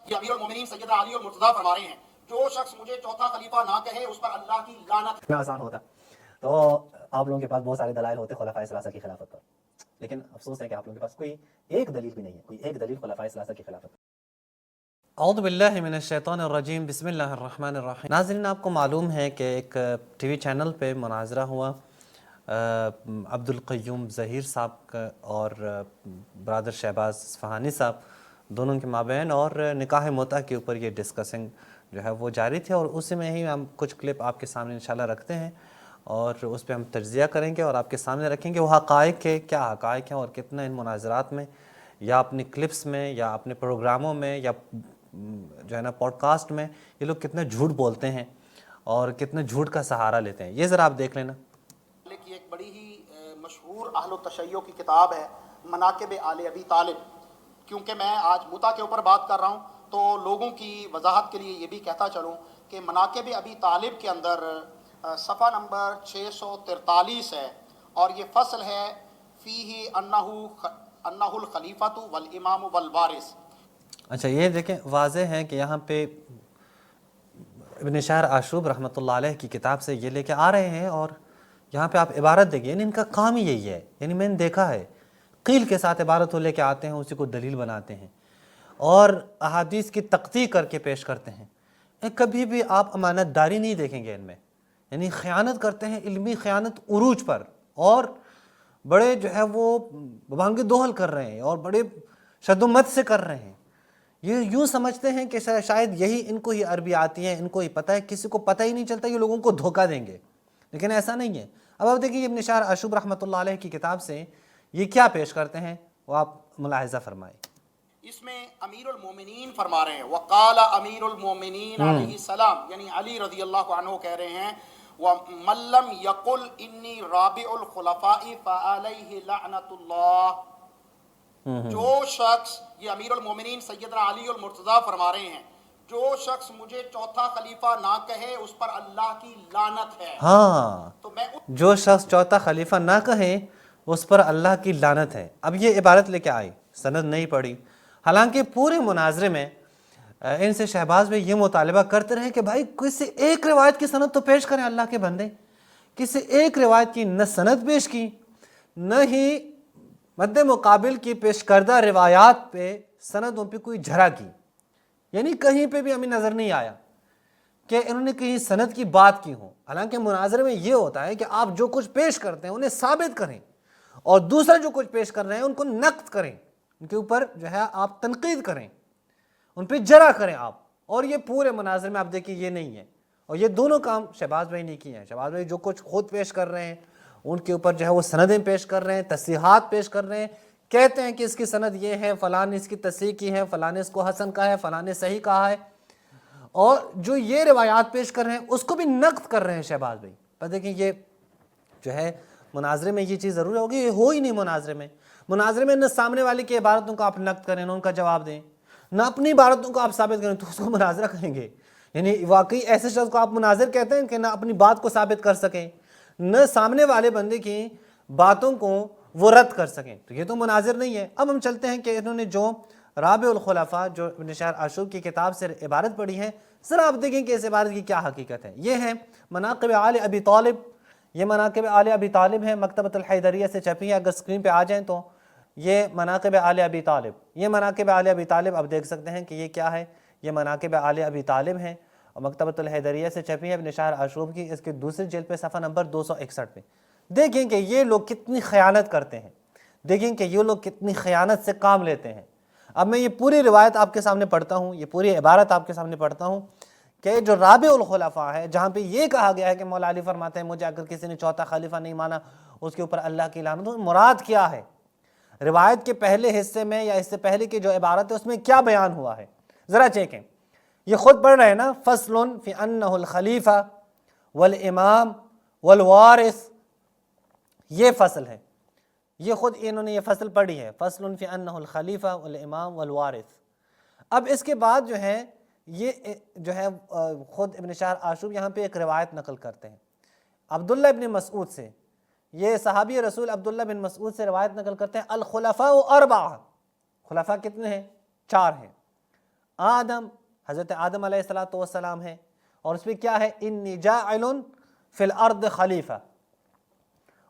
یہ امیر المومنین سیدنا علی المرتضیٰ فرما رہے ہیں جو شخص مجھے چوتھا خلیفہ نہ کہے اس پر اللہ کی لعنت. اتنا آسان ہوتا تو آپ لوگوں کے پاس بہت سارے دلائل ہوتے خلفائے ثلاثہ کی خلافت پر، لیکن افسوس ہے کہ آپ لوگوں کے پاس کوئی ایک دلیل بھی نہیں ہے، کوئی ایک دلیل خلفائے ثلاثہ کی خلافت پر. اعوذ باللہ من الشیطان الرجیم، بسم اللہ الرحمن الرحیم. ناظرین، آپ کو معلوم ہے کہ ایک ٹی وی چینل پہ مناظرہ ہوا عبد القیوم ظہیر صاحب کا اور برادر شہباز اصفہانی صاحب دونوں کے مابین، اور نکاح متعہ کے اوپر یہ ڈسکسنگ جو ہے وہ جاری تھی، اور اسی میں ہی ہم کچھ کلپ آپ کے سامنے انشاءاللہ رکھتے ہیں اور اس پہ ہم تجزیہ کریں گے اور آپ کے سامنے رکھیں گے وہ حقائق کے کیا حقائق ہیں اور کتنا ان مناظرات میں یا اپنی کلپس میں یا اپنے پروگراموں میں یا جو ہے نا پوڈ کاسٹ میں یہ لوگ کتنا جھوٹ بولتے ہیں اور کتنا جھوٹ کا سہارا لیتے ہیں. یہ ذرا آپ دیکھ لینا. کی ایک بڑی ہی مشہور اہل التشیع کی کتاب ہے مناقب آل ابی طالب. کیونکہ میں آج متع کے اوپر بات کر رہا ہوں تو لوگوں کی وضاحت کے لیے یہ بھی کہتا چلوں کہ مناقب ابی طالب کے اندر صفحہ نمبر 643 ہے اور یہ فصل ہے فیہ انہ الخلیفۃ والامام والوارث. اچھا، یہ دیکھیں واضح ہے کہ یہاں پہ ابن شہر آشوب رحمۃ اللہ علیہ کی کتاب سے یہ لے کے آ رہے ہیں اور یہاں پہ آپ عبارت دیکھیں، یعنی ان کا کام ہی یہی ہے. یعنی میں نے دیکھا ہے قیل کے ساتھ عبارت وہ لے کے آتے ہیں، اسی کو دلیل بناتے ہیں اور احادیث کی تقطیع کر کے پیش کرتے ہیں. کبھی بھی آپ امانت داری نہیں دیکھیں گے ان میں، یعنی خیانت کرتے ہیں، علمی خیانت عروج پر، اور بڑے جو ہے وہ بھانگ دوہل کر رہے ہیں اور بڑے شد و مت سے کر رہے ہیں. یہ یوں سمجھتے ہیں کہ شاید یہی ان کو ہی عربی آتی ہے، ان کو ہی پتہ ہے، کسی کو پتہ ہی نہیں چلتا، یہ لوگوں کو دھوکہ دیں گے، لیکن ایسا نہیں ہے. اب آپ دیکھیں ابن شہر آشوب رحمۃ اللہ علیہ کی کتاب سے یہ کیا پیش کرتے ہیں وہ آپ ملاحظہ فرمائیں. اس میں امیر المومنین فرما رہے ہیں وقال امیر المومنین علیہ السلام، یعنی علی رضی اللہ عنہ کہہ رہے ہیں وَمَن لَّمْ يَقُلْ إِنِّي رَابِعُ الْخُلَفَاءِ فَعَلَيْهِ لَعْنَةُ اللَّهِ. جو شخص، یہ امیر المومنین سیدنا علی المرتضیٰ فرما رہے ہیں، جو شخص مجھے چوتھا خلیفہ نہ کہے اس پر اللہ کی لعنت ہے. ہاں، تو میں جو شخص چوتھا خلیفہ نہ کہے اس پر اللہ کی لعنت ہے. اب یہ عبارت لے کے آئی، سند نہیں پڑھی، حالانکہ پورے مناظرے میں ان سے شہباز بھائی یہ مطالبہ کرتے رہے کہ بھائی کسی ایک روایت کی سند تو پیش کریں اللہ کے بندے. کسی ایک روایت کی نہ سند پیش کی، نہ ہی مد مقابل کی پیش کردہ روایات پہ سندوں پہ کوئی جھرا کی. یعنی کہیں پہ بھی ہمیں نظر نہیں آیا کہ انہوں نے کہیں سند کی بات کی ہو. حالانکہ مناظرے میں یہ ہوتا ہے کہ آپ جو کچھ پیش کرتے ہیں انہیں ثابت کریں اور دوسرا جو کچھ پیش کر رہے ہیں ان کو نقد کریں، ان کے اوپر جو ہے آپ تنقید کریں، ان پہ جرا کریں آپ. اور یہ پورے مناظرے میں آپ دیکھیں یہ نہیں ہے، اور یہ دونوں کام شہباز بھائی نے کیے ہیں. شہباز بھائی جو کچھ خود پیش کر رہے ہیں ان کے اوپر جو ہے وہ سندیں پیش کر رہے ہیں، تصحیحات پیش کر رہے ہیں، کہتے ہیں کہ اس کی سند یہ ہے، فلاں نے اس کی تصحیح کی ہے، فلاں نے اس کو حسن کہا ہے، فلاں نے صحیح کہا ہے، اور جو یہ روایات پیش کر رہے ہیں اس کو بھی نقد کر رہے ہیں شہباز بھائی. پر دیکھیں یہ جو ہے مناظرے میں یہ چیز ضرور ہوگی، یہ ہو ہی نہیں مناظرے میں. مناظرے میں نہ سامنے والے کی عبارتوں کو آپ نقد کریں، نہ ان کا جواب دیں، نہ اپنی عبارتوں کو آپ ثابت کریں تو اس کو مناظرہ کہیں گے. یعنی واقعی ایسے شخص کو آپ مناظر کہتے ہیں کہ نہ اپنی بات کو ثابت کر سکیں، نہ سامنے والے بندے کی باتوں کو وہ رد کر سکیں، تو یہ تو مناظر نہیں ہے. اب ہم چلتے ہیں کہ انہوں نے جو رابع الخلفاء جو ابن شہر آشوب کی کتاب سے عبارت پڑھی ہے، ذرا آپ دیکھیں کہ اس عبارت کی کیا حقیقت ہے. یہ ہے مناقب آل ابی طالب، یہ مناقب آل ابی طالب ہے، مکتبۃ الحیدریہ سے چھپی ہے. اگر اسکرین پہ آ جائیں تو یہ مناقب آل ابی طالب، یہ مناقب آل ابی طالب آپ دیکھ سکتے ہیں کہ یہ کیا ہے، یہ مناقب آل ابی طالب ہیں اور مکتبۃ الحیدریہ سے چھپی ہے ابن شہر آشوب کی. اس کے دوسری جلد پہ صفحہ نمبر 261 پہ دیکھیں کہ یہ لوگ کتنی خیانت کرتے ہیں، دیکھیں کہ یہ لوگ کتنی خیانت سے کام لیتے ہیں. اب میں یہ پوری روایت آپ کے سامنے پڑھتا ہوں، یہ پوری عبارت آپ کے سامنے پڑھتا ہوں کہ جو رابع الخلفاء ہے، جہاں پہ یہ کہا گیا ہے کہ مولا علی فرماتے ہیں مجھے اگر کسی نے چوتھا خلیفہ نہیں مانا اس کے اوپر اللہ کی لعنت. مراد کیا ہے؟ روایت کے پہلے حصے میں یا اس سے پہلے کی جو عبارت ہے اس میں کیا بیان ہوا ہے ذرا چیکیں. یہ خود پڑھ رہے ہیں نا، فصل فی انہ الخلیفہ والامام والوارث، یہ فصل ہے، یہ خود انہوں نے یہ فصل پڑھی ہے، فصل فی انہ الخلیفہ والامام والوارث. اب اس کے بعد جو ہے یہ جو ہے خود ابن شہر آشوب یہاں پہ ایک روایت نقل کرتے ہیں عبداللہ ابن مسعود سے. یہ صحابی رسول عبداللہ بن مسعود سے روایت نقل کرتے ہیں الخلفاء اربعہ، خلفاء کتنے ہیں؟ 4 ہیں. آدم حضرت آدم علیہ السلام ہے، اور اس پہ کیا ہے انی جاعل فی الارض خلیفہ،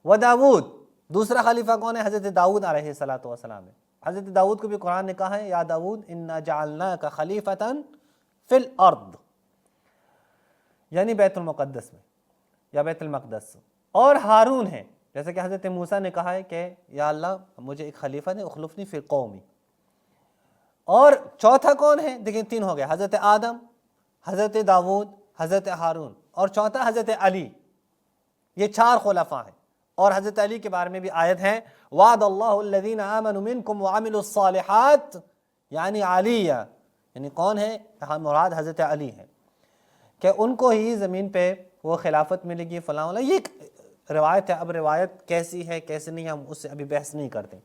و داود دوسرا خلیفہ کون ہے؟ حضرت داؤد علیہ السلام ہے۔ حضرت داؤد کو بھی قرآن نے کہا ہے یا داؤد انا جعلناک خلیفۃ فی الارض، یعنی بیت المقدس میں یا بیت المقدس۔ اور ہارون ہے، جیسے کہ حضرت موسیٰ نے کہا ہے کہ یا اللہ مجھے ایک خلیفہ دے اخلفنی فی قومی۔ اور چوتھا کون ہے؟ دیکھیں تین ہو گئے، حضرت آدم، حضرت داؤد، حضرت ہارون، اور چوتھا حضرت علی۔ یہ چار خلفاء ہیں۔ اور حضرت علی کے بارے میں بھی آیت ہے وعد اللہ الذین آمنوا منکم وعملوا الصالحات، یعنی علیہ، یعنی کون ہے؟ یہاں مراد حضرت علی ہے کہ ان کو ہی زمین پہ وہ خلافت ملے گی فلاں والا۔ یہ ایک روایت ہے، اب روایت کیسی ہے کیسی نہیں ہم اس سے ابھی بحث نہیں کرتے،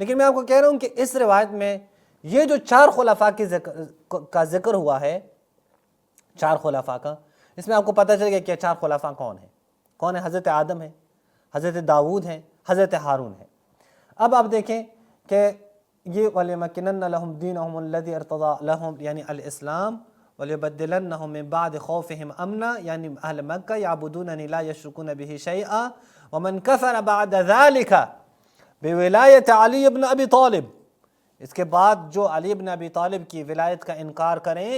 لیکن میں آپ کو کہہ رہا ہوں کہ اس روایت میں یہ جو چار خلفاء کا ذکر ہوا ہے، چار خلفاء کا، اس میں آپ کو پتہ چل گیا کہ چار خلفاء کون ہیں۔ کون ہے؟ حضرت آدم ہے، حضرت داؤد ہے، حضرت ہارون ہے۔ اب آپ دیکھیں کہ یہ وَلِيُمَكِّنَنَّ لَهُمْ دِينَهُمُ الَّذِي ارْتَضَىٰ لَهُمْ یعنی الاسلام، وَلِيُبَدِّلَنَّهُم مِّن بَعْدِ خَوْفِهِمْ أَمْنًا یعنی اہل مکہ یعبدوننی لا یشرکون بہ شیئا ومن کفر بعد ذلك بولایت علی بن ابی طالب، اس کے بعد جو علی بن ابی طالب کی ولایت کا انکار کریں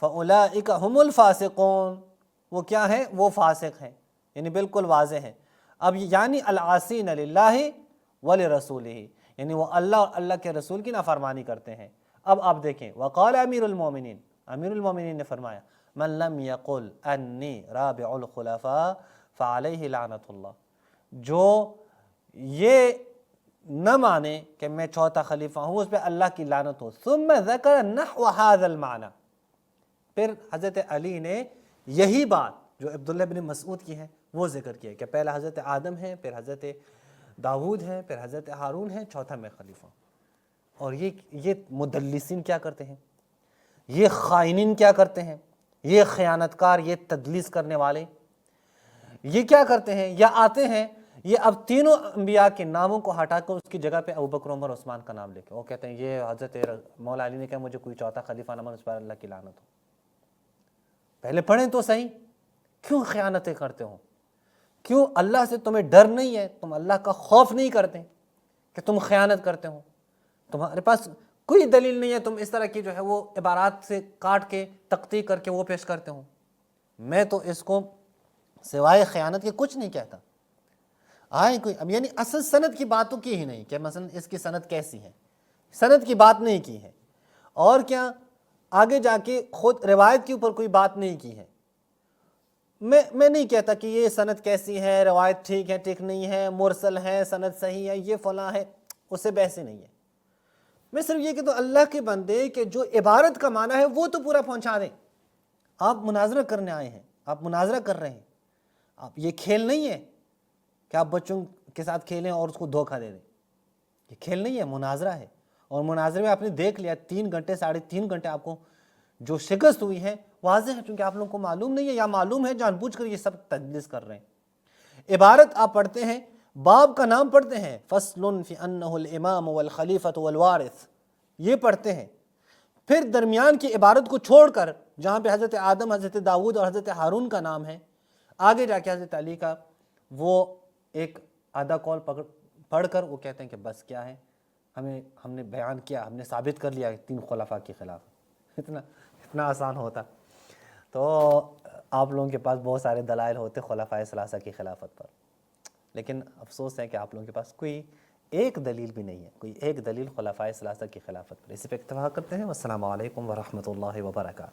فَأُولَٰئِكَ هُمُ الْفَاسِقُونَ، وہ کیا ہیں؟ وہ فاسق ہیں، یعنی بالکل واضح ہیں۔ اب یعنی العاصین للہ ولرسولہ، یعنی وہ اللہ اور اللہ کے رسول کی نافرمانی کرتے ہیں۔ اب آپ دیکھیں وقال امیر المومنین نے فرمایا من لم یقل انی رابع الخلفاء فعلیہ لعنت اللہ، جو یہ نہ مانے کہ میں چوتھا خلیفہ ہوں اس پہ اللہ کی لعنت ہو۔ ثم ذکر نحو هذا المعنی، پھر حضرت علی نے یہی بات جو عبداللہ بن مسعود کی ہے وہ ذکر کیا کہ پہلا حضرت آدم ہے، پھر حضرت داؤد ہے، پھر حضرت ہارون ہے، چوتھا میں خلیفہ ہوں۔ اور یہ مدلسین کیا کرتے ہیں، یہ خائنین کیا کرتے ہیں، یہ خیانتکار، یہ تدلیس کرنے والے یہ کیا کرتے ہیں، یا آتے ہیں یہ اب تینوں انبیاء کے ناموں کو ہٹا کر اس کی جگہ پہ ابوبکر عمر عثمان کا نام لے کے وہ کہتے ہیں یہ حضرت مولا علی نے کہا مجھے کوئی چوتھا خلیفہ نہ مان، اس پر اللہ کی لعنت ہو۔ پہلے پڑھیں تو صحیح، کیوں خیانتیں کرتے ہو؟ کیوں اللہ سے تمہیں ڈر نہیں ہے؟ تم اللہ کا خوف نہیں کرتے کہ تم خیانت کرتے ہو؟ تمہارے پاس کوئی دلیل نہیں ہے، تم اس طرح کی جو ہے وہ عبارات سے کاٹ کے تقطیع کر کے وہ پیش کرتے ہو۔ میں تو اس کو سوائے خیانت کے کچھ نہیں کہتا۔ آئے کوئی اب یعنی اصل سند کی باتوں کی ہی نہیں کہ مثلا اس کی سند کیسی ہے، سند کی بات نہیں کی ہے، اور کیا آگے جا کے خود روایت کے اوپر کوئی بات نہیں کی ہے۔ میں نہیں کہتا کہ یہ سند کیسی ہے، روایت ٹھیک ہے ٹھیک نہیں ہے، مرسل ہے، سند صحیح ہے، یہ فلاں ہے، اس سے بحث ہی نہیں ہے۔ میں صرف یہ کہ تو اللہ کے بندے کہ جو عبارت کا معنی ہے وہ تو پورا پہنچا دیں۔ آپ مناظرہ کرنے آئے ہیں، آپ مناظرہ کر رہے ہیں، آپ یہ کھیل نہیں ہے کہ آپ بچوں کے ساتھ کھیلیں اور اس کو دھوکہ دے دیں۔ یہ کھیل نہیں ہے، مناظرہ ہے۔ اور مناظرے میں آپ نے دیکھ لیا 3 گھنٹے 3.5 گھنٹے آپ کو جو شکست ہوئی ہے واضح ہے، چونکہ آپ لوگوں کو معلوم نہیں ہے یا معلوم ہے جان بوجھ کر یہ سب تدلیس کر رہے ہیں۔ عبارت آپ پڑھتے ہیں، باب کا نام پڑھتے ہیں فصل فی انہ الامام والخلیفۃ والوارث، یہ پڑھتے ہیں، پھر درمیان کی عبارت کو چھوڑ کر جہاں پہ حضرت آدم، حضرت داؤد اور حضرت ہارون کا نام ہے، آگے جا کے حضرت علی کا وہ ایک آدھا کال پڑھ کر وہ کہتے ہیں کہ بس کیا ہے، ہم نے بیان کیا، ہم نے ثابت کر لیا 3 خلفاء کے خلاف۔ اتنا آسان ہوتا تو آپ لوگوں کے پاس بہت سارے دلائل ہوتے خلفائے ثلاثہ کی خلافت پر، لیکن افسوس ہے کہ آپ لوگوں کے پاس کوئی ایک دلیل بھی نہیں ہے، کوئی ایک دلیل خلفائے ثلاثہ کی خلافت پر۔ اسی پہ اکتفا کرتے ہیں۔ والسلام علیکم ورحمۃ اللہ وبرکاتہ۔